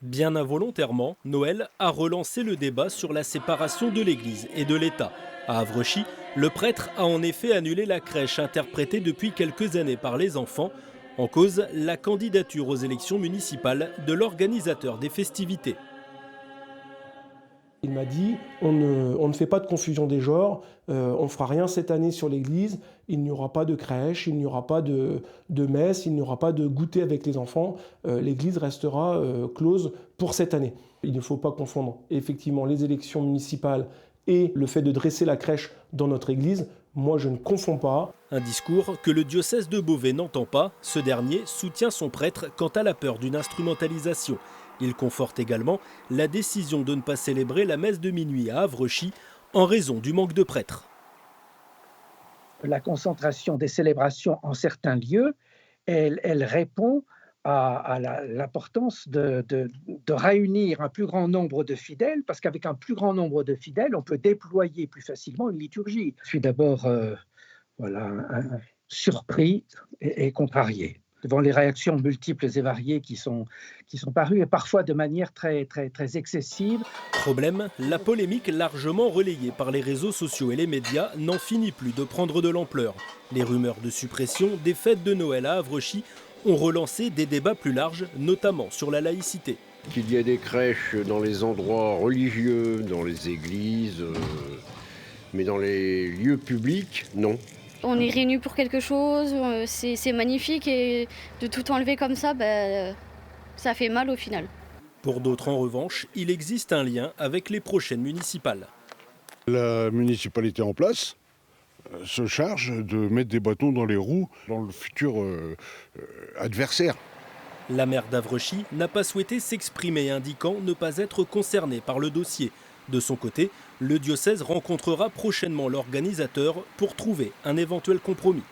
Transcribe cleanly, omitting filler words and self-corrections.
Bien involontairement, Noël a relancé le débat sur la séparation de l'Église et de l'État. À Avrechy, le prêtre a en effet annulé la crèche interprétée depuis quelques années par les enfants. En cause, la candidature aux élections municipales de l'organisateur des festivités. Il m'a dit on ne fait pas de confusion des genres, on ne fera rien cette année sur l'église, il n'y aura pas de crèche, il n'y aura pas de messe, il n'y aura pas de goûter avec les enfants, l'église restera close pour cette année. Il ne faut pas confondre effectivement les élections municipales et le fait de dresser la crèche dans notre église. Moi je ne confonds pas. Un discours que le diocèse de Beauvais n'entend pas. Ce dernier soutient son prêtre quant à la peur d'une instrumentalisation. Il conforte également la décision de ne pas célébrer la messe de minuit à Avrechy en raison du manque de prêtres. La concentration des célébrations en certains lieux, elle répond à l'importance de réunir un plus grand nombre de fidèles, parce qu'avec un plus grand nombre de fidèles, on peut déployer plus facilement une liturgie. Je suis d'abord surpris et contrarié devant les réactions multiples et variées qui sont parues, et parfois de manière très excessive. Problème, la polémique largement relayée par les réseaux sociaux et les médias n'en finit plus de prendre de l'ampleur. Les rumeurs de suppression des fêtes de Noël à Avrechy ont relancé des débats plus larges, notamment sur la laïcité. Qu'il y ait des crèches dans les endroits religieux, dans les églises, mais dans les lieux publics, non. On est réunis pour quelque chose, c'est magnifique, et de tout enlever comme ça, ça fait mal au final. Pour d'autres, en revanche, il existe un lien avec les prochaines municipales. La municipalité en place se charge de mettre des bâtons dans les roues dans le futur adversaire. La maire d'Avrechy n'a pas souhaité s'exprimer, indiquant ne pas être concernée par le dossier. De son côté, le diocèse rencontrera prochainement l'organisateur pour trouver un éventuel compromis.